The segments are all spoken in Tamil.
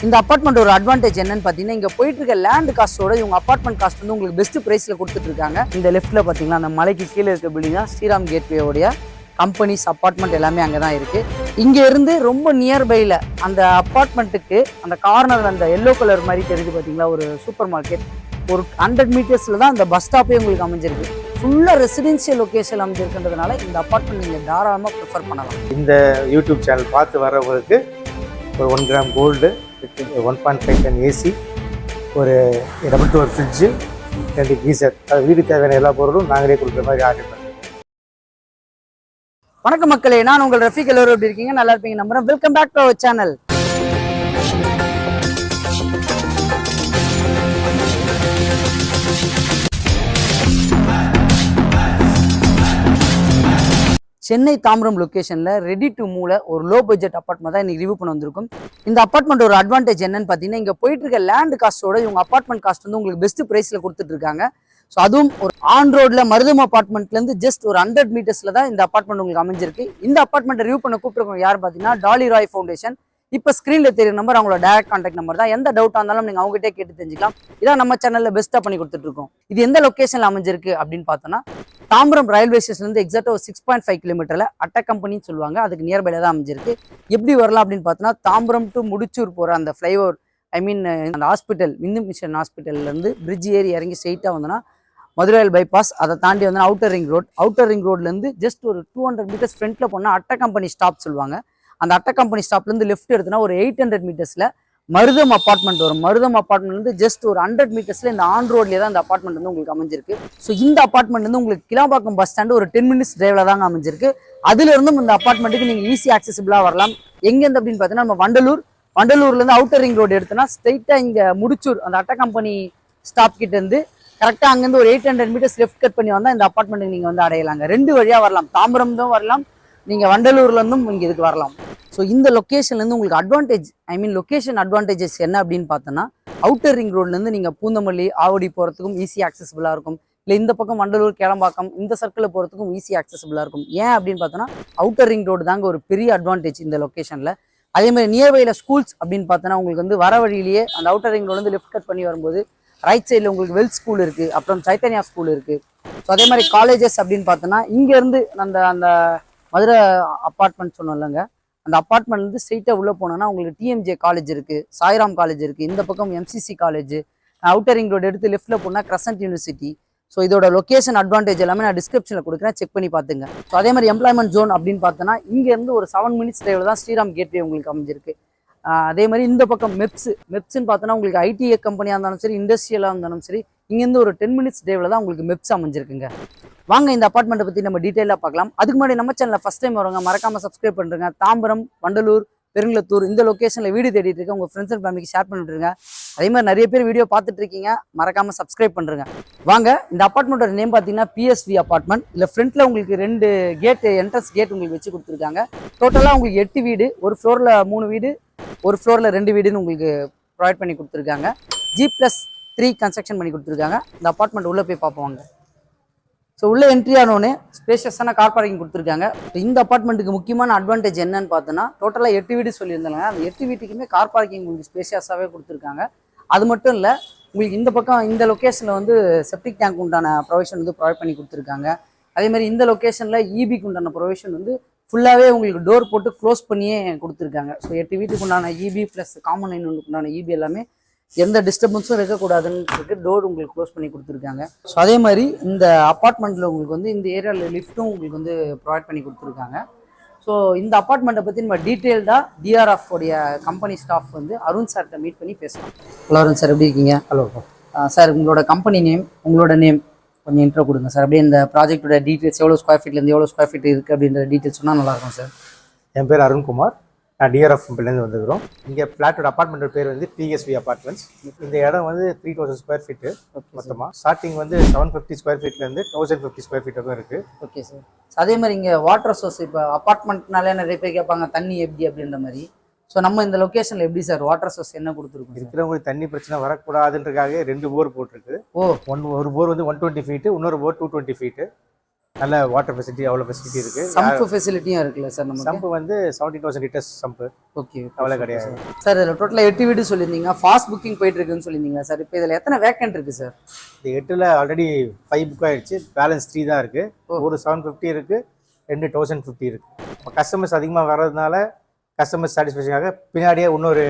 இந்த அப்பார்ட்மெண்ட் ஒரு அட்வான்டேஜ் என்னன்னு பார்த்தீங்கன்னா, இங்கே போயிட்டு இருக்க லேண்ட் காஸ்ட்டோட இவங்க அப்பார்ட்மெண்ட் காஸ்ட் வந்து உங்களுக்கு பெஸ்ட் ப்ரைஸில் கொடுத்துட்டு இருக்காங்க. இந்த லெஃப்ட்டில் பார்த்தீங்கன்னா அந்த மலைக்கு கீழே இருக்க பில்டிங் தான் ஸ்ரீராம் கேட்வேயோடைய கம்பெனிஸ் அப்பார்ட்மெண்ட் எல்லாமே அங்கே தான் இருக்குது. இங்கே இருந்து ரொம்ப நியர்பையில் அந்த அப்பார்ட்மெண்ட்டுக்கு அந்த கார்னர் அந்த எல்லோ கலர் மாதிரி தெரியுது பார்த்தீங்களா, ஒரு சூப்பர் மார்க்கெட் ஒரு 100 மீட்டர்ஸில் தான் அந்த பஸ் ஸ்டாப்பே உங்களுக்கு அமைஞ்சிருக்கு. ஃபுல்லாக ரெசிடென்ஷியல் லொக்கேஷன் அமைஞ்சிருக்குன்றதுனால இந்த அப்பார்ட்மெண்ட் நீங்கள் தாராளமாக ப்ரிஃபர் பண்ணலாம். இந்த யூடியூப் சேனல் பார்த்து வரவங்களுக்கு ஒரு 1 கிராம் கோல்டு, 1.5 டன் ஏசி, ஒரு டபுள் டோர் ஃப்ரிட்ஜு, 2 கீசர், அது வீடு தேவையான எல்லா பொருளும் நாங்களே கொடுக்குற மாதிரி ஆர்டர் பண்ணுறோம். வணக்கம் மக்களே, நான் உங்கள் ரஃபீக். எல்லோரும் எப்படி இருக்கீங்க? நல்லா இருப்பீங்க நம்புறேன். Welcome back to our channel. Chennai Tambaram லொக்கேஷனில் ரெடி டு மூவ்ல ஒரு லோ பட்ஜெட் அப்பார்ட்மெண்ட் தான் இன்னைக்கு ரிவ்யூ பண்ண வந்திருக்கும். இந்த அப்பார்ட்மெண்ட் ஒரு அட்வான்டேஜ் என்னன்னு பார்த்தீங்கன்னா, இங்கே போயிட்டு இருக்க லேண்ட் காஸ்ட்டோட இவங்க அப்பார்ட்மெண்ட் காஸ்ட் வந்து உங்களுக்கு பெஸ்ட் ப்ரைஸில் கொடுத்துட்டு இருக்காங்க. ஸோ அதுவும் ஒரு ஆன் ரோட்ல மருதம் அப்பார்ட்மெண்ட்லேருந்து ஜஸ்ட் ஒரு 100 மீட்டர்ஸில் தான் இந்த அப்பார்ட்மெண்ட் உங்களுக்கு அமைஞ்சிருக்கு. இந்த அப்பார்ட்மெண்ட் ரிவ்யூ பண்ண கூப்பிட்டுருக்கோம் யார் பார்த்தீங்கன்னா, டாலி ராய் ஃபவுண்டேஷன். இப்போ ஸ்க்ரீனில் தெரியுற நம்பர் அவங்களோட டேரக்ட் கான்டாக்ட் நம்பர் தான். எந்த டவுட்டாக இருந்தாலும் நீங்கள் அவங்ககிட்டே கேட்டு தெரிஞ்சுக்கலாம். இதான் நம்ம சேனலில் பெஸ்ட்டாக பண்ணி கொடுத்துட்ருக்கோம். இது எந்த லொக்கேஷனில் அமைஞ்சிருக்கு அப்படின்னு பார்த்தோன்னா, தாம்பரம் ரயில்வே ஸ்டேஷன்லேருந்து எக்ஸாக்டாக ஒரு 6.5 கிலோமீட்டரில் அட்ட கம்பெனின்னு சொல்லுவாங்க, அதுக்கு நியர்பைல தான் அமைஞ்சிருக்கு. எப்படி வரலாம் அப்படின்னு பார்த்தோன்னா, தாம்பரம் டு முடிச்சூர் போகிற அந்த ஃப்ளைஓவர், அந்த ஹாஸ்பிட்டல், விந்து மிஷன் ஹாஸ்பிட்டல்லேருந்து பிரிட்ஜ் ஏறி இறங்கி ஸ்ட்ரெயிட்டாக வந்தோன்னா மதுரையில் பைபாஸ், அதை தாண்டி வந்து அவுட்டர் ரிங் ரோட்லேருந்து ஜஸ்ட் ஒரு 200 மீட்டர்ஸ் ஃப்ரண்ட்டில் போனால் அட்ட கம்பெனி ஸ்டாப் சொல்லுவாங்க. அந்த அட்ட கம்பெனி ஸ்டாப்லேருந்து லெஃப்ட் எடுத்தோன்னா ஒரு 800 மீட்டர்ஸில் மருதம் அப்பார்ட்மெண்ட் வரும். மருதம் அப்பார்ட்மெண்ட்லேருந்து ஜஸ்ட் ஒரு 100 மீட்டர்ஸில் இந்த ஆன் ரோட்லேயே தான் இந்த அப்பார்ட்மெண்ட் வந்து உங்களுக்கு அமைஞ்சிருக்கு. ஸோ இந்த அப்பார்ட்மெண்ட் வந்து உங்களுக்கு கிளாம்பாக்கம் பஸ் ஸ்டாண்டு ஒரு 10 மினிட்ஸ் டிரைவில் தாங்க அமைஞ்சிருக்கு. அதுலேருந்தும் இந்த அப்பார்ட்மெண்ட்டுக்கு நீங்கள் ஈஸி ஆக்சசிபிளாக வரலாம். எங்கேருந்து அப்படின்னு பார்த்தீங்கன்னா, நம்ம வண்டலூர்லேருந்து அவுட்டர் ரிங் ரோடு எடுத்தோன்னா ஸ்ட்ரெயிட்டாக இங்கே முடிச்சூர் அந்த அட்ட கம்பெனி ஸ்டாப் கிட்டேருந்து கரெக்டாக அங்கேருந்து ஒரு 800 மீட்டர்ஸ் லெஃப்ட் கட் பண்ணி வந்தால் இந்த அப்பார்ட்மெண்ட்டுக்கு நீங்கள் வந்து அடையலாங்க. 2 வழியாக வரலாம். தாம்பரம் தான் வரலாம், நீங்கள் வண்டலூர்லேருந்தும் இங்கே இதுக்கு வரலாம். ஸோ இந்த லொக்கேஷன்லேருந்து உங்களுக்கு லொக்கேஷன் அட்வான்டேஜஸ் என்ன அப்படின்னு பார்த்தோன்னா, அவுட்டர் ரிங் ரோட்லேருந்து நீங்கள் பூந்தமல்லி, ஆவடி போகிறதுக்கும் ஈஸி ஆக்சசிபிளாக இருக்கும். இல்லை இந்த பக்கம் வண்டலூர், கேளம்பாக்கம் இந்த சர்க்கிளில் போகிறதுக்கும் ஈஸி ஆக்சசிபிளாக இருக்கும். ஏன் அப்படின்னு பார்த்தோன்னா, அவுட்டர் ரிங் ரோடு தாங்க ஒரு பெரிய அட்வான்டேஜ் இந்த லொக்கேஷனில். அதே மாதிரி நியர்பையில் ஸ்கூல்ஸ் அப்படின்னு பார்த்தோன்னா, உங்களுக்கு வந்து வர வழியிலேயே அந்த அவுட்டர் ரிங் ரோட்லேருந்து லெஃப்ட் கட் பண்ணி வரும்போது ரைட் சைடில் உங்களுக்கு வெல்த் ஸ்கூல் இருக்குது, அப்புறம் சைத்தன்யா ஸ்கூல் இருக்குது. ஸோ அதே மாதிரி காலேஜஸ் அப்படின்னு பார்த்தோன்னா, இங்கேருந்து அந்த மதுரை அப்பார்ட்மெண்ட் சொன்னோம் இல்லைங்க, அந்த அப்பார்ட்மெண்ட்லேருந்து ஸ்ட்ரெயிட்டாக உள்ளே போனோன்னா உங்களுக்கு டிஎம்ஜே காலேஜ் இருக்குது, சாய்ராம் காலேஜ் இருக்குது, இந்த பக்கம் MCC college, outer ring road எடுத்து லெஃப்ட்டில் போனால் கிரசன்ட் யூனிவர்சிட்டி. ஸோ இதோட லொக்கேஷன் அட்வான்டேஜ் எல்லாமே நான் டிஸ்கிரிப்ஷனில் கொடுக்குறேன், செக் பண்ணி பார்த்துங்க. ஸோ அதே மாதிரி எம்ப்ளாய்மெண்ட் ஜோன் அப்படின்னு பார்த்தோன்னா, இங்கேருந்து ஒரு 7 மினிட்ஸ் டிரைவில் தான் ஸ்ரீராம் கேட்வே உங்களுக்கு அமைஞ்சிருக்கு. அதே மாதிரி இந்த பக்கம் மெப்ஸ்ன்னு பார்த்தோன்னா, உங்களுக்கு ஐடிஐ கம்பெனியாக இருந்தாலும் சரி, இண்டஸ்ட்ரியலாக இருந்தாலும் சரி, இங்கேருந்து ஒரு 10 மினிட்ஸ் டிரைவில் தான் உங்களுக்கு மெப்ஸ் அமைஞ்சிருக்குங்க. வாங்க இந்த அப்பார்ட்மெண்ட்டை பற்றி நம்ம டீட்டெயிலாக பார்க்கலாம். அதுக்கு முன்னாடி நம்ம சேனலில் ஃபஸ்ட் டைம் வரவங்க மறக்காமல் சப்ஸ்கிரைப் பண்ணுறேங்க. தாம்பரம், வண்டலூர், பெருங்குளத்தூர் இந்த லொக்கேஷனில் வீடியோ தேடிட்டு இருக்க உங்கள் ஃப்ரெண்ட்ஸ் அண்ட் ஃபேமிலிக்கு ஷேர் பண்ணிட்டுருங்க. அதே மாதிரி நிறைய பேர் வீடியோ பார்த்துட்டு இருக்கீங்க, மறக்காமல் சப்ஸ்கிரைப் பண்ணுறேங்க. வாங்க இந்த அப்பார்ட்மெண்ட்டோட நேம் பார்த்தீங்கன்னா பிஎஸ்வி அப்பார்ட்மெண்ட். இல்லை ஃப்ரண்ட்டில் உங்களுக்கு 2 கேட்டு, என்ட்ரன்ஸ் கேட் உங்களுக்கு வச்சு கொடுத்துருக்காங்க. டோட்டலாக உங்களுக்கு 8 வீடு, ஒரு ஃப்ளோரில் 3 வீடு, ஒரு ஃப்ளோரில் 2 வீடுன்னு உங்களுக்கு ப்ரொவைட் பண்ணி கொடுத்துருக்காங்க. G+3 கன்ஸ்ட்ரக்ஷன் பண்ணி கொடுத்துருக்காங்க. இந்த அப்பார்ட்மெண்ட் உள்ளே போய் பார்ப்போங்க. ஸோ உள்ளே என்ட்ரி ஆனோடனே ஸ்பேஷியஸான கார் பார்க்கிங் கொடுத்துருக்காங்க. இந்த அப்பார்ட்மெண்ட்டுக்கு முக்கியமான அட்வான்டேஜ் என்னன்னு பார்த்தோன்னா, டோட்டலாக 8 வீடு சொல்லியிருந்தாங்க. அந்த 8 வீட்டுக்குமே கார் பார்க்கிங் உங்களுக்கு ஸ்பேஷியஸாகவே கொடுத்துருக்காங்க. அது மட்டும் இல்லை, உங்களுக்கு இந்த பக்கம் இந்த லொக்கேஷனில் வந்து செப்டிக் டேங்க் உண்டான ப்ரொவிஷன் வந்து ப்ரொவைட் பண்ணி கொடுத்துருக்காங்க. அதே மாதிரி இந்த லொக்கேஷனில் இபிக்கு உண்டான ப்ரொவிஷன் வந்து ஃபுல்லாகவே உங்களுக்கு டோர் போட்டு க்ளோஸ் பண்ணியே கொடுத்துருக்காங்க. ஸோ 8 வீட்டுக்கு உண்டான இபி ப்ளஸ் காமன் லைனுக்கு உண்டான இபி எல்லாமே எந்த டிஸ்டர்பன்ஸும் இருக்கக்கூடாதுன்னு டோர் உங்களுக்கு க்ளோஸ் பண்ணி கொடுத்துருக்காங்க. ஸோ அதே மாதிரி இந்த அப்பார்ட்மெண்ட்டில் உங்களுக்கு வந்து இந்த ஏரியாவில் லிஃப்ட்டும் உங்களுக்கு வந்து ப்ரொவைட் பண்ணி கொடுத்துருக்காங்க. ஸோ இந்த அப்பார்ட்மெண்ட்டை பற்றி நம்ம டீட்டெயில்டாக டிஆர்எஃப் உடைய கம்பெனி ஸ்டாஃப் வந்து அருண் சார்கிட்ட மீட் பண்ணி பேசலாம். ஹலோ அருண் சார், எப்படி இருக்கீங்க? ஹலோ சார், உங்களோட கம்பெனி நேம், உங்களோட நேம் கொஞ்சம் இன்ட்ரோ கொடுங்க சார். அப்படியே இந்த ப்ராஜெக்டோட டீட்டெயில்ஸ், எவ்வளோ ஸ்கொயர் ஃபீட்லேருந்து எவ்வளோ ஸ்கொயர் ஃபீட் இருக்குது அப்படின்ற டீட்டெயில்ஸ் சொன்னால் நல்லாயிருக்கும் சார். என் பேர் அருண்குமார், நான் டிஆர்எஃப் கம்பெனிலேருந்து வந்துக்கிறோம். இங்கே ஃப்ளாட்டோட அப்பார்ட்மெண்ட்டோட பேர் வந்து பிஎஸ்வி அப்பார்ட்மெண்ட்ஸ். இந்த இடம் வந்து 3000 ஸ்கொயர் ஃபீட்டு மொத்தமாக. ஸ்டார்டிங் வந்து 750 ஸ்கொயர் ஃபீட்லேருந்து 1050 ஸ்கொயர் ஃபீட்டுக்கும் இருக்குது. Okay sir. அதே மாதிரி இங்கே வாட்டர் சோர்ஸ், இப்போ அப்பார்ட்மெண்ட்னாலே நிறைய பேர் கேட்பாங்க தண்ணி எப்படி அப்படின்ற மாதிரி. ஸோ நம்ம இந்த லொக்கேஷனில் எப்படி சார் வாட்டர் சோர்ஸ் என்ன கொடுத்துருக்கோம்? இருக்கிறவங்களுக்கு தண்ணி பிரச்சனை வரக்கூடாதுன்றதுக்காக 2 போர் போட்டிருக்கு. ஒரு போர் வந்து 120 ஃபீட்டு, இன்னொரு போர் 220 ஃபீட்டு. நல்ல வாட்டர் ஃபெசிலிட்டி அவ்வளோ ஃபெசிலிட்டி இருக்கு. சம்ப் ஃபெசிலிட்டியும் இருக்குல்ல சார் நமக்கு? சம்பு வந்து 70,000 லிட்டர்ஸ் சம்பு. ஓகே, அவ்வளோ கிடையாது சார். இதில் டோட்டலாக 8 வீடு சொல்லியிருந்தீங்க, ஃபாஸ்ட் புக்கிங் போயிட்டு இருக்குன்னு சொல்லியிருந்தீங்களா சார்? இப்போ இதில் எத்தனை வேக்கண்ட் இருக்கு சார்? இந்த 8ல் ஆல்ரெடி 5 புக் ஆயிடுச்சு, பேலன்ஸ் 3 தான் இருக்கு. ஒரு 750 இருக்கு, 2 1050 இருக்கு. இப்போ கஸ்டமர்ஸ் அதிகமாக வர்றதுனால கஸ்டமர் சாட்டிஸ்ஃபேக்ஷனாக பின்னாடியே இன்னொரு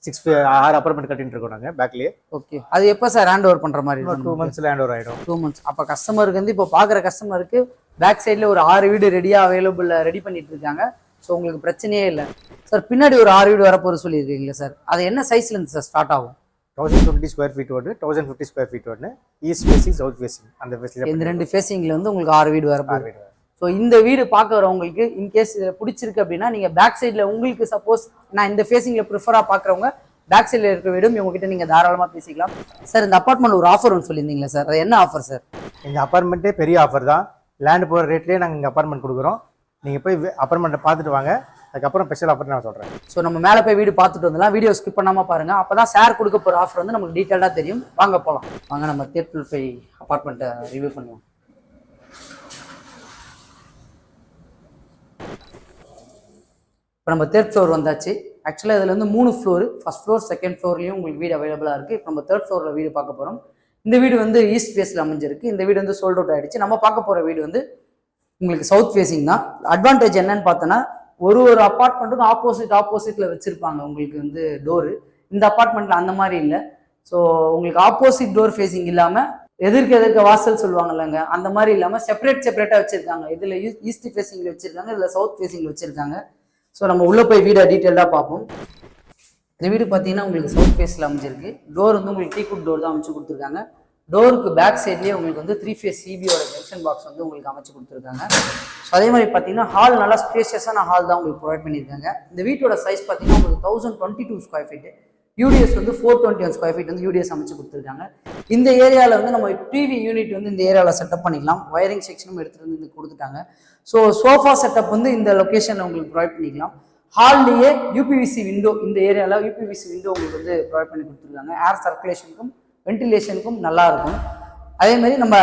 6 அப்பார்ட்மெண்ட் கட்டிட்டு இருக்கோம் நாங்கள் பேக்லேயே. ஓகே, அது எப்போ சார் ஹேண்ட் ஓவர் பண்ணுற மாதிரி? 2 மந்த்ஸில் ஹேண்ட் ஓவர் ஆகிடும். 2 மந்த்ஸ். அப்போ கஸ்டமருக்கு வந்து இப்போ பார்க்குற கஸ்டமருக்கு பேக் சைடில் ஒரு 6 வீடு ரெடியாக அவைலபிள் ரெடி பண்ணிட்டு இருக்காங்க. ஸோ உங்களுக்கு பிரச்சனையே இல்லை சார். பின்னாடி ஒரு 6 வீடு வரப்போகிற சொல்லியிருக்கீங்களா சார்? அது என்ன சைஸ்லேருந்து சார் ஸ்டார்ட் ஆகும்? 1020 ஸ்கொயர் ஃபீட் ஒன்று, 1050 ஸ்கொயர் ஃபீட் ஒன்று, ஈஸ்ட் ஃபேசிங் சவுத் ஃபேசிங். அந்த ஃபேசிங் இந்த 2 ஃபேசிங்கில் வந்து உங்களுக்கு 6 வீடு வரப்போகுது. ஸோ இந்த வீடு பார்க்க வரவங்களுக்கு இன்கேஸ் இதில் பிடிச்சிருக்கு அப்படின்னா நீங்கள் பேக் சைடில் உங்களுக்கு சப்போஸ் நான் இந்த ஃபேசிங்கில் ப்ரிஃபராக பார்க்குறவங்க பேக் சைடில் இருக்கிற வீடும் இவங்ககிட்ட நீங்கள் தாராளமாக பேசிக்கலாம் சார். இந்த அப்பார்ட்மெண்ட் ஒரு ஆஃபர் ஒன்று சொல்லியிருந்தீங்களா சார்? அது என்ன ஆஃபர் சார்? இந்த அப்பார்ட்மெண்ட்டே பெரிய ஆஃபர் தான். லேண்ட் போகிற ரேட்லேயே நாங்கள் இங்கே அப்பார்ட்மெண்ட் கொடுக்குறோம். நீங்கள் போய் அப்பார்ட்மெண்ட்டை பார்த்துட்டு வாங்க, அதுக்கப்புறம் ஸ்பெஷல் ஆஃபர் நான் சொல்கிறேன். ஸோ நம்ம மேலே போய் வீடு பார்த்துட்டு வந்துடலாம். வீடியோ ஸ்கிப் பண்ணாமல் பாருங்கள், அப்போ தான் சார் கொடுக்க போகிற ஆஃபர் வந்து நமக்கு டீட்டெயிலாக தெரியும். வாங்க போகலாம். வாங்க நம்ம 35 அப்பார்ட்மெண்ட்டை ரிவ்யூ பண்ணுவோம். இப்போ நம்ம 3rd ஃப்ளோர் வந்தாச்சு. ஆக்சுவலாக இதில் வந்து 3 ஃப்ளோரு, ஃபர்ஸ்ட் ஃப்ளோர், செகண்ட் ஃப்ளோர்லேயும் உங்களுக்கு வீடு அவைலபிளாக இருக்குது. இப்போ நம்ம 3rd ஃப்ளோரில் வீடு பார்க்க போகிறோம். இந்த வீடு வந்து ஈஸ்ட் ஃபேஸில் அமைஞ்சிருக்கு. இந்த வீடு வந்து சோல்ட் அவுட் ஆகிடுச்சு. நம்ம பார்க்க போகிற வீடு வந்து உங்களுக்கு சவுத் ஃபேஸிங் தான். அட்வான்டேஜ் என்னன்னு பார்த்தோன்னா ஒரு அப்பார்ட்மெண்ட்டுக்கும் ஆப்போசிட்டில் வச்சுருப்பாங்க உங்களுக்கு வந்து டோரு. இந்த அப்பார்ட்மெண்ட்டில் அந்த மாதிரி இல்லை. ஸோ உங்களுக்கு ஆப்போசிட் டோர் ஃபேஸிங் இல்லாமல் எதிர்க்க வாசல் சொல்லுவாங்க இல்லைங்க, அந்த மாதிரி இல்லாமல் செப்பரேட்டாக வச்சுருக்காங்க. இதில் ஈஸ்ட் ஃபேஸிங்கில் வச்சுருக்காங்க, இதில் சவுத் ஃபேஸிங்கில் வச்சுருக்காங்க. ஸோ நம்ம உள்ளே போய் வீடை டீட்டெயிலாக பார்ப்போம். இந்த வீடு பார்த்தீங்கன்னா உங்களுக்கு சவுத் ஃபேஸில் அமைஞ்சிருக்கு. டோர் வந்து உங்களுக்கு டீக்குட் டோர் தான் அமைச்சு கொடுத்துருக்காங்க. டோருக்கு பேக் சைட்லேயே உங்களுக்கு வந்து 3 ஃபேஸ் சிபியோட ஜங்ஷன் பாக்ஸ் வந்து உங்களுக்கு அமைச்சு கொடுத்துருக்காங்க. ஸோ அதே மாதிரி பார்த்தீங்கன்னா ஹால் நல்லா ஸ்பேஷியஸான ஹால் தான் உங்களுக்கு ப்ரொவைட் பண்ணியிருக்காங்க. இந்த வீட்டோட சைஸ் பார்த்தீங்கன்னா உங்களுக்கு 1022 ஸ்கொயர் ஃபீட்டு, யூடிஎஸ் வந்து 421 ஸ்கொயர் ஃபீட் வந்து யூடிஎஸ் அமைச்சு கொடுத்துருக்காங்க. இந்த ஏரியாவில் வந்து நம்ம டிவி யூனிட் வந்து இந்த ஏரியாவில் செட்டப் பண்ணிக்கலாம். வயரிங் செக்ஷனும் எடுத்துகிட்டு வந்து கொடுத்துட்டாங்க. ஸோ சோஃபா செட்டப் வந்து இந்த லொக்கேஷனில் உங்களுக்கு ப்ரொவைட் பண்ணிக்கலாம். ஹால்லேயே யூபிவிசி விண்டோ, இந்த ஏரியாவில் யூபிவிசி விண்டோ உங்களுக்கு வந்து ப்ரொவைட் பண்ணி கொடுத்துருக்காங்க. ஏர் சர்க்குலேஷனுக்கும் வென்டிலேஷனுக்கும் நல்லா இருக்கும். அதே மாதிரி நம்ம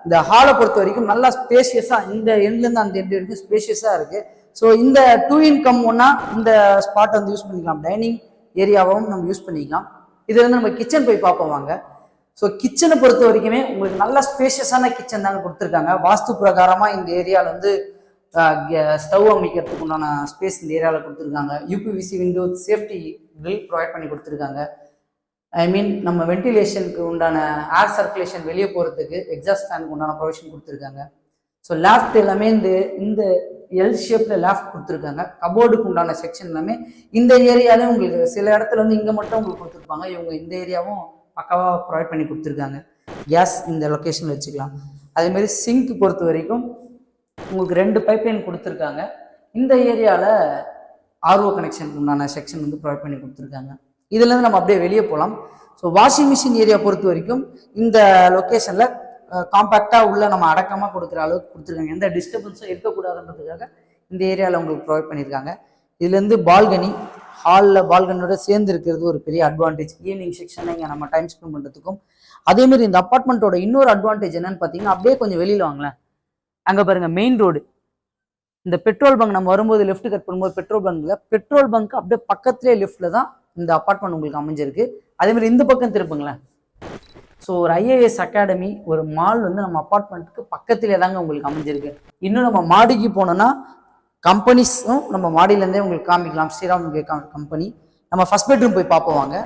இந்த ஹாலை பொறுத்த வரைக்கும் நல்லா ஸ்பேஷியஸாக இந்த எண்ட்லேருந்து அந்த எண்ட் வரைக்கும் ஸ்பேஷியஸாக இருக்குது. ஸோ இந்த 2 in 1 இந்த ஸ்பாட் வந்து யூஸ் பண்ணிக்கலாம். டைனிங் ஏரியாவும் நம்ம யூஸ் பண்ணிக்கலாம். இதுல இருந்து நம்ம கிச்சன் போய் பார்ப்போம் வாங்க. ஸோ கிச்சனை பொறுத்த வரைக்குமே உங்களுக்கு நல்ல ஸ்பேஷியஸான கிச்சன் தாங்க கொடுத்துருக்காங்க. வாஸ்து பிரகாரமாக இந்த ஏரியாவில் வந்து ஸ்டவ் அமைக்கிறதுக்கு உண்டான ஸ்பேஸ் இந்த ஏரியாவில் கொடுத்துருக்காங்க. UPVC window, safety grill provide பண்ணி கொடுத்துருக்காங்க. ஐ மீன் நம்ம வென்டிலேஷனுக்கு உண்டான ஏர் சர்க்குலேஷன் வெளியே போகிறதுக்கு எக்ஸாஸ்ட் ஃபேனுக்கு உண்டான ப்ரொவிஷன் கொடுத்துருக்காங்க. ஸோ லேஃப்ட் எல்லாமே இந்த எல் ஷேப்பில் லேஃப்ட் கொடுத்துருக்காங்க. கபோர்டுக்கு உண்டான செக்ஷன் எல்லாமே இந்த ஏரியாலே உங்களுக்கு சில இடத்துல வந்து இங்கே மட்டும் உங்களுக்கு கொடுத்துருப்பாங்க. இவங்க இந்த ஏரியாவும் பக்காவாக ப்ரொவைட் பண்ணி கொடுத்துருக்காங்க. கேஸ் இந்த லொக்கேஷனில் வச்சுக்கலாம். அதேமாதிரி சிங்க் பொறுத்த வரைக்கும் உங்களுக்கு 2 பைப்லைன் கொடுத்துருக்காங்க. இந்த ஏரியாவில் ஆர்ஓ கனெக்ஷனுக்கு உண்டான செக்ஷன் வந்து ப்ரொவைட் பண்ணி கொடுத்துருக்காங்க. இதுலேருந்து நம்ம அப்படியே வெளியே போகலாம். ஸோ வாஷிங் மிஷின் ஏரியா பொறுத்த வரைக்கும் இந்த லொக்கேஷனில் காம்பேக்டாக உள்ள நம்ம அடக்கமாக கொடுக்குற அளவுக்கு கொடுத்துருக்காங்க. எந்த டிஸ்டர்பன்ஸும் இருக்கக்கூடாதுன்றதுக்காக இந்த ஏரியாவில் உங்களுக்கு ப்ரொவைட் பண்ணியிருக்காங்க. இதுலேருந்து பால்கனி, ஹாலில் பால்கனியோட சேர்ந்து இருக்கிறது ஒரு பெரிய அட்வான்டேஜ். ஈவினிங் செக்ஷனில் இங்கே நம்ம டைம் ஸ்பெண்ட் பண்ணுறதுக்கும். அதேமாதிரி இந்த அப்பார்ட்மெண்ட்டோட இன்னொரு அட்வான்டேஜ் என்னன்னு பார்த்தீங்கன்னா, அப்படியே கொஞ்சம் வெளியில் வாங்களேன், அங்கே பாருங்கள் மெயின் ரோடு. இந்த பெட்ரோல் பங்க் நம்ம வரும்போது லெஃப்ட் கட் பண்ணும்போது பெட்ரோல் பங்க் அப்படியே பக்கத்துலேயே லெஃப்ட்டில் தான் இந்த அப்பார்ட்மெண்ட் உங்களுக்கு அமைஞ்சிருக்கு. அதேமாதிரி இந்த பக்கம் திருப்புங்களேன். ஸோ ஒரு IAS அகாடமி, ஒரு மால் வந்து நம்ம அப்பார்ட்மெண்ட்டுக்கு பக்கத்திலே தாங்க உங்களுக்கு அமைஞ்சிருக்கு. இன்னும் நம்ம மாடிக்கு போனோம்னா கம்பெனிஸும் நம்ம மாடியிலேருந்தே உங்களுக்கு காமிக்கலாம். ஸ்ரீராம் கம்பெனி. நம்ம ஃபர்ஸ்ட் பெட்ரூம் போய் பார்ப்போம் வாங்க.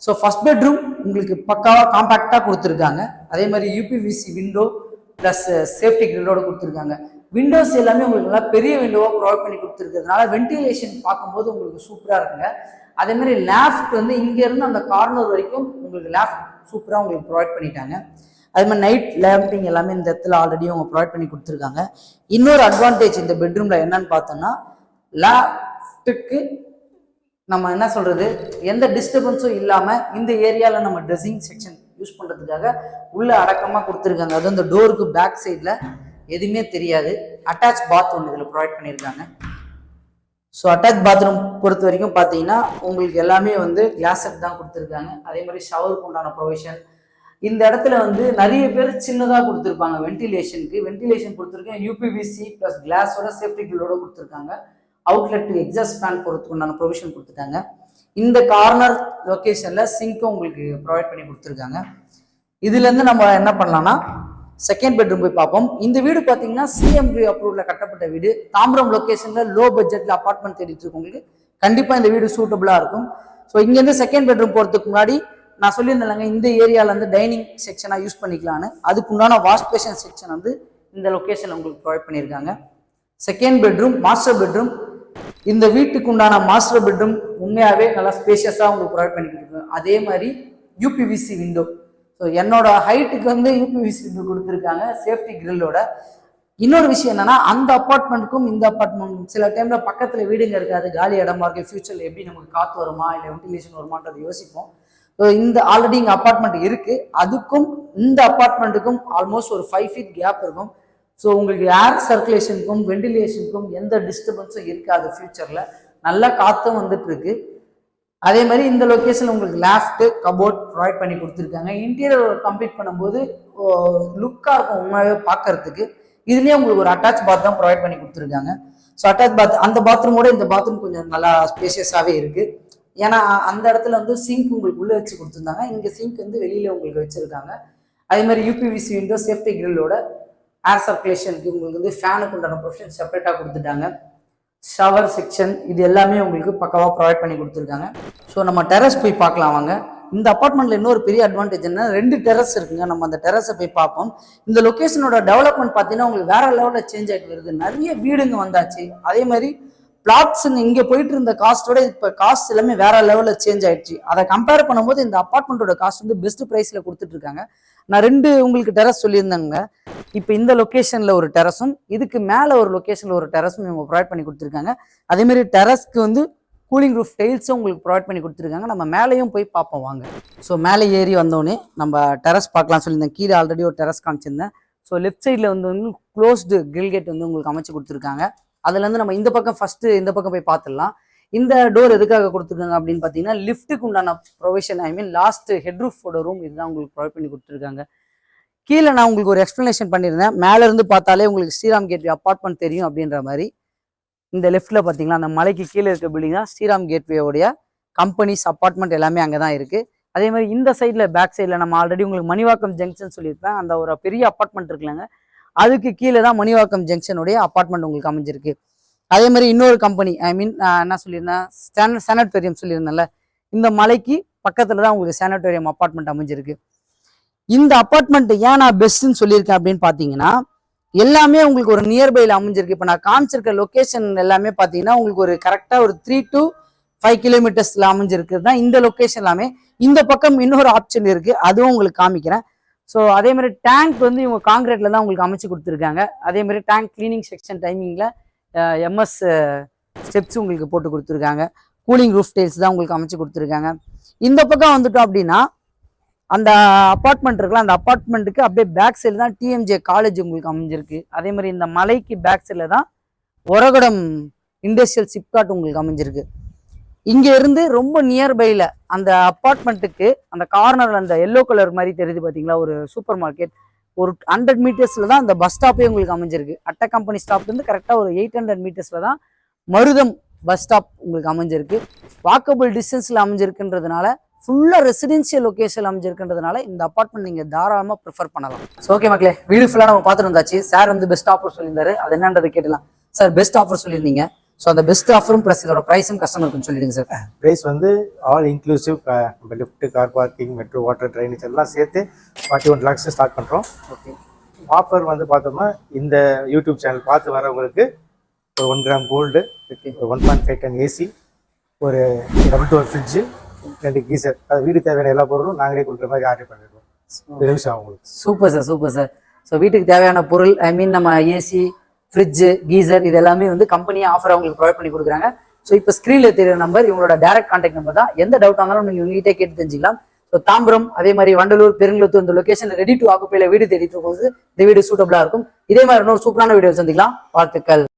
ஸோ ஃபர்ஸ்ட் பெட்ரூம் உங்களுக்கு பக்காவாக காம்பேக்டாக கொடுத்துருக்காங்க. அதே மாதிரி யூபிவிசி விண்டோ ப்ளஸ் சேஃப்டி கிரில்லோடு கொடுத்துருக்காங்க. விண்டோஸ் எல்லாமே உங்களுக்கு நல்லா பெரிய விண்டோவாக ப்ரொவைட் பண்ணி கொடுத்துருக்கிறதுனால வென்டிலேஷன் பார்க்கும்போது உங்களுக்கு சூப்பராக இருக்குங்க. அதே மாதிரி லேஃப்ட் வந்து இங்கேருந்து அந்த கார்னர் வரைக்கும் உங்களுக்கு லேஃப்ட் சூப்பராக உங்களுக்கு ப்ரொவைட் பண்ணிட்டாங்க. அதே மாதிரி நைட் லேம்பிங் எல்லாமே இந்த இடத்துல ஆல்ரெடி அவங்க ப்ரொவைட் பண்ணி கொடுத்துருக்காங்க. இன்னொரு அட்வான்டேஜ் இந்த பெட்ரூமில் என்னன்னு பார்த்தோம்னா, லேஃப்ட்டுக்கு நம்ம என்ன சொல்கிறது, எந்த டிஸ்டர்பன்ஸும் இல்லாமல் இந்த ஏரியாவில் நம்ம ட்ரெஸ்ஸிங் செக்ஷன் யூஸ் பண்ணுறதுக்காக உள்ளே அடக்கமாக கொடுத்துருக்காங்க. அதுவும் இந்த டோருக்கு பேக் சைடில் எதுவுமே தெரியாது. அட்டாச் பாத் ஒன்று இதில் ப்ரொவைட் பண்ணியிருக்காங்க. ஸோ அட்டாச் பாத்ரூம் பொறுத்த வரைக்கும் பார்த்தீங்கன்னா உங்களுக்கு எல்லாமே வந்து கிளாஸ் செட் தான் கொடுத்துருக்காங்க. அதே மாதிரி ஷவருக்கு உண்டான ப்ரொவிஷன், இந்த இடத்துல வந்து நிறைய பேர் சின்னதாக கொடுத்துருப்பாங்க வென்டிலேஷன் கொடுத்துருக்கேன். யூபிவிசி ப்ளஸ் கிளாஸோட சேஃப்டி கிரில்லோட கொடுத்துருக்காங்க. அவுட்லெட் எக்ஸாஸ்ட் ஃபேன் போகிறதுக்கு உண்டான ப்ரொவிஷன் கொடுத்துட்டாங்க. இந்த கார்னர் லொக்கேஷனில் சிங்க்கும் உங்களுக்கு ப்ரொவைட் பண்ணி கொடுத்துருக்காங்க. இதுலேருந்து நம்ம என்ன பண்ணலாம்னா செகண்ட் பெட்ரூம் போய் பார்ப்போம். இந்த வீடு பார்த்தீங்கன்னா சிஎம்வி அப்ரூவ்ல கட்டப்பட்ட வீடு. தாம்பரம் லொக்கேஷனில் லோ பட்ஜெட்டில் அப்பார்ட்மெண்ட் தேடிட்டு இருக்கவங்களுக்கு கண்டிப்பாக இந்த வீடு சூட்டபுளாக இருக்கும். ஸோ இங்கேருந்து செகண்ட் பெட்ரூம் போகிறதுக்கு முன்னாடி நான் சொல்லியிருந்தேங்க இந்த ஏரியாவில் வந்து டைனிங் செக்ஷனாக யூஸ் பண்ணிக்கலான்னு. அதுக்கு உண்டான வாஷ் பேஷன் செக்ஷன் வந்து இந்த லொக்கேஷனில் உங்களுக்கு ப்ரொவைட் பண்ணியிருக்காங்க. Second bedroom master bedroom. இந்த வீட்டுக்கு உண்டான மாஸ்டர் பெட்ரூம் உண்மையாகவே நல்லா ஸ்பேஷியஸாக உங்களுக்கு ப்ரொவைட் பண்ணிக்கிட்டு. அதே மாதிரி யூபிவிசி விண்டோ. ஸோ என்னோட ஹைட்டுக்கு வந்து யூபிவிசி விண்டோ கொடுத்துருக்காங்க சேஃப்டி கிரில்லோட. இன்னொரு விஷயம் என்னன்னா அந்த அப்பார்ட்மெண்ட்டுக்கும் இந்த அப்பார்ட்மெண்ட் சில டைம்ல பக்கத்துல வீடுங்க இருக்காது, காலி இடமா இருக்கு. ஃபியூச்சர்ல எப்படி நமக்கு காத்து வருமா இல்லை வென்டிலேஷன் வருமானதை யோசிப்போம். இந்த ஆல்ரெடி இங்கே அப்பார்ட்மெண்ட் இருக்கு, அதுக்கும் இந்த அப்பார்ட்மெண்ட்டுக்கும் ஆல்மோஸ்ட் ஒரு 5 feet கேப் இருக்கும். ஸோ உங்களுக்கு ஏர் சர்க்குலேஷனுக்கும் வென்டிலேஷனுக்கும் எந்த டிஸ்டர்பன்ஸும் இருக்காது. ஃபியூச்சர்ல நல்லா காத்தும் வந்துட்டு இருக்கு. அதே மாதிரி இந்த லொக்கேஷன் உங்களுக்கு லேஃப்ட் கபோர்ட் ப்ரொவைட் பண்ணி கொடுத்துருக்காங்க. இன்டீரியர் கம்ப்ளீட் பண்ணும்போது லுக்காக இருக்கும் உண்மையாகவே பார்க்கறதுக்கு. இதுலேயே உங்களுக்கு ஒரு அட்டாச் பாத் தான் ப்ரொவைட் பண்ணி கொடுத்துருக்காங்க. ஸோ அட்டாச் பாத் அந்த பாத்ரூமோட இந்த பாத்ரூம் கொஞ்சம் நல்லா ஸ்பேஷியஸாகவே இருக்கு. ஏன்னா அந்த இடத்துல வந்து சிங்க் உங்களுக்கு உள்ளே வச்சு கொடுத்துருந்தாங்க, இங்கே சிங்க் வந்து வெளியில உங்களுக்கு வச்சிருக்காங்க. அதே மாதிரி யூபிவிசி விண்டோ சேஃப்டி கிரில்லோட ஏர் சர்க்குலேஷனுக்கு உங்களுக்கு வந்து ஃபேனுக்கு உண்டான ப்ரொவிஷன் செப்பரேட்டாக கொடுத்துட்டாங்க. ஷவர் செக்ஷன் இது எல்லாமே உங்களுக்கு பக்கவாக ப்ரொவைட் பண்ணி கொடுத்துருக்காங்க. ஸோ நம்ம டெரஸ் போய் பார்க்கலாம் வாங்க. இந்த அப்பார்ட்மெண்ட்ல இன்னொரு பெரிய அட்வான்டேஜ் என்ன, 2 டெரஸ் இருக்குங்க. நம்ம அந்த டெரஸை போய் பார்ப்போம். இந்த லொக்கேஷனோட டெவலப்மெண்ட் பார்த்தீங்கன்னா உங்களுக்கு வேற லெவலில் சேஞ்ச் ஆகிட்டு வருது. நிறைய வீடுங்க வந்தாச்சு. அதே மாதிரி பிளாட்ஸ் இங்கே போயிட்டு இருந்த காஸ்ட்டோட இப்போ காஸ்ட் எல்லாமே வேற லெவலில் சேஞ்ச் ஆயிடுச்சு. அதை கம்பேர் பண்ணும்போது இந்த அப்பார்ட்மெண்ட்டோட காஸ்ட் வந்து பெஸ்ட் ப்ரைஸில் கொடுத்துட்டு இருக்காங்க. நான் 2 உங்களுக்கு டெரஸ் சொல்லியிருந்தேங்க. இப்போ இந்த லொக்கேஷனில் ஒரு டெரஸும் இதுக்கு மேலே ஒரு லொக்கேஷனில் ஒரு டெரஸும் இவங்க ப்ரொவைட் பண்ணி கொடுத்துருக்காங்க. அதே மாதிரி டெரஸ்க்கு வந்து கூலிங் ரூஃப் டைல்ஸும் உங்களுக்கு ப்ரொவைட் பண்ணி கொடுத்துருக்காங்க. நம்ம மேலேயும் போய் பார்ப்போம் வாங்க. ஸோ மேலே ஏறி வந்தோடனே நம்ம டெரஸ் பார்க்கலாம் சொல்லியிருந்தேன். கீழே ஆல்ரெடி ஒரு டெரஸ் காமிச்சிருந்தேன். ஸோ லெஃப்ட் சைடில் வந்து க்ளோஸ்டு கிரில் கேட் வந்து உங்களுக்கு அமைச்சு கொடுத்துருக்காங்க. அதுலேருந்து நம்ம இந்த பக்கம் ஃபர்ஸ்ட் இந்த பக்கம் போய் பார்த்துடலாம். இந்த டோர் எதுக்காக கொடுத்துருக்காங்க அப்படின்னு பார்த்தீங்கன்னா லிஃப்ட்டுக்கு உண்டான ப்ரொவிஷன், ஐ மீன் லாஸ்ட் ஹெட்ரூஃபோட ரூம் இதுதான் உங்களுக்கு ப்ரொவைட் பண்ணி கொடுத்துருக்காங்க. கீழே நான் உங்களுக்கு ஒரு எக்ஸ்பிளனேஷன் பண்ணியிருந்தேன். மேலே இருந்து பார்த்தாலே உங்களுக்கு ஸ்ரீராம் கேட்வே அப்பார்ட்மெண்ட் தெரியும் அப்படின்ற மாதிரி. இந்த லெஃப்ட்ல பார்த்தீங்களா அந்த மலைக்கு கீழே இருக்க பில்டிங் தான் ஸ்ரீராம் கேட்வேயோடைய கம்பெனிஸ் அப்பார்ட்மெண்ட் எல்லாமே அங்கே தான் இருக்கு. அதே மாதிரி இந்த சைடில் பேக் சைடில் நம்ம ஆல்ரெடி உங்களுக்கு மணிவாக்கம் ஜங்ஷன் சொல்லியிருப்பேன். அந்த ஒரு பெரிய அப்பார்ட்மெண்ட் இருக்குல்லங்க, அதுக்கு கீழே தான் மணிவாக்கம் ஜங்ஷனுடைய அப்பார்ட்மெண்ட் உங்களுக்கு அமைஞ்சிருக்கு. அதே மாதிரி இன்னொரு கம்பெனி, ஐ மீன் என்ன சொல்லியிருந்தேன், சானிட்டோரியம் சொல்லியிருந்தேன்ல, இந்த மலைக்கு பக்கத்தில் தான் உங்களுக்கு சானிட்டோரியம் அப்பார்ட்மெண்ட் அமைஞ்சிருக்கு. இந்த அப்பார்ட்மெண்ட் ஏன் நான் பெஸ்ட்ன்னு சொல்லியிருக்கேன் அப்படின்னு பார்த்தீங்கன்னா எல்லாமே உங்களுக்கு ஒரு நியர்பைல அமைஞ்சிருக்கு. இப்போ நான் காமிச்சிருக்க லொக்கேஷன் எல்லாமே பார்த்தீங்கன்னா உங்களுக்கு ஒரு கரெக்டாக ஒரு 3 to 5 kilometers அமைஞ்சிருக்கு தான் இந்த லொக்கேஷன் எல்லாமே. இந்த பக்கம் இன்னொரு ஆப்ஷன் இருக்கு, அதுவும் உங்களுக்கு காமிக்கிறேன். ஸோ அதே மாதிரி டேங்க் வந்து இவங்க காங்கிரீட்ல தான் உங்களுக்கு அமைச்சு கொடுத்துருக்காங்க. அதே மாதிரி டேங்க் கிளீனிங் செக்ஷன் டைமிங்ல எம்எஸ் ஸ்டெப்ஸ் உங்களுக்கு போட்டு கொடுத்துருக்காங்க. கூலிங் ரூஃப் டைல்ஸ் தான் உங்களுக்கு அமைச்சு கொடுத்துருக்காங்க. இந்த பக்கம் வந்துட்டோம் அப்படின்னா அந்த அப்பார்ட்மெண்ட் இருக்குல்ல, அந்த அப்பார்ட்மெண்ட்டுக்கு அப்படியே பேக் சைடில் தான் டிஎம்ஜே காலேஜ் உங்களுக்கு அமைஞ்சிருக்கு. அதே மாதிரி இந்த மலைக்கு பேக் சைடில் தான் ஒரகடம் இண்டஸ்ட்ரியல் சிப்காட் உங்களுக்கு அமைஞ்சிருக்கு. இங்க இருந்து ரொம்ப நியர்பைல அந்த அப்பார்ட்மெண்ட்டுக்கு அந்த கார்னர்ல அந்த எல்லோ கலர் மாதிரி தெரியுது பாத்தீங்களா, ஒரு சூப்பர் மார்க்கெட், ஒரு 100 மீட்டர்ஸ்ல தான் அந்த பஸ் ஸ்டாப்பே உங்களுக்கு அமைஞ்சிருக்கு. அட்ட கம்பெனி ஸ்டாப்ல இருந்து கரெக்டா ஒரு 800 மீட்டர்ஸ்ல தான் மருதம் பஸ் ஸ்டாப் உங்களுக்கு அமைஞ்சிருக்கு. வாக்கபிள் டிஸ்டன்ஸ்ல அமைஞ்சிருக்குன்றதுனால ஃபுல்லா ரெசிடென்சியல் லொகேஷன் அமைஞ்சிருக்குன்றதுனால இந்த அப்பார்ட்மெண்ட் நீங்க தாராளமா ப்ரிஃபர் பண்ணலாம். ஓகே மக்களே, வீடியோ ஃபுல்லா நம்ம பார்த்துட்டு வந்தாச்சு. சார் வந்து பெஸ்ட் ஆஃபர் சொல்லியிருந்தாரு, அது என்னன்றது கேட்டலாம். சார் பெஸ்ட் ஆஃபர் சொல்லியிருந்தீங்க, ஸோ அந்த பெஸ்ட் ஆஃபரும் ப்ளஸ் இதோட ப்ரைஸும் கஸ்டமருக்கு சொல்லிடுங்க சார். ப்ரைஸ் வந்து all inclusive, lift, car parking, metro, water, drainage எல்லாம் சேர்த்து 41 lakhs ஸ்டார்ட் பண்ணுறோம். ஓகே, ஆஃபர் வந்து பார்த்தோம்னா இந்த யூடியூப் சேனல் பார்த்து வரவங்களுக்கு ஒரு 1 gram கோல்டு, ஒரு 1.5 ton ஏசி, ஒரு டபுள் டோர் ஃப்ரிட்ஜு, 2 கீசர், அது வீடு தேவையான எல்லா பொருளும் நாங்களே கொடுக்குற மாதிரி ஆர்டர் பண்ணிடுவோம். யூஸ் ஆகும் உங்களுக்கு. Super sir, super sir. So வீட்டுக்கு தேவையான பொருள், ஐ மீன் நம்ம ஏசி, ஃப்ரிட்ஜு, கீசர் இது எல்லாமே வந்து கம்பெனியே ஆஃபர் அவங்களுக்கு ப்ரொவைட் பண்ணி கொடுக்குறாங்க. ஸோ இப்போ ஸ்க்ரீனில் தெரியுற நம்பர் இவங்களோட டைரக்ட் கான்டாக்ட் நம்பர் தான். எந்த டவுட் இருந்தாலும் நீங்கள் உங்ககிட்டே கேட்டு தெரிஞ்சுக்கலாம். ஸோ தாம்பரம், அதே மாதிரி வண்டலூர், பெருங்குளத்தூர் இந்த லொகேஷன் ரெடி டு ஆக்குப்பையில் வீடு தேடிட்டு போகுது. இந்த வீடு சூட்டபிளாக இருக்கும். இதே மாதிரி இன்னொரு சூப்பரான வீடியோ சந்திக்கலாம். வாழ்த்துக்கள்.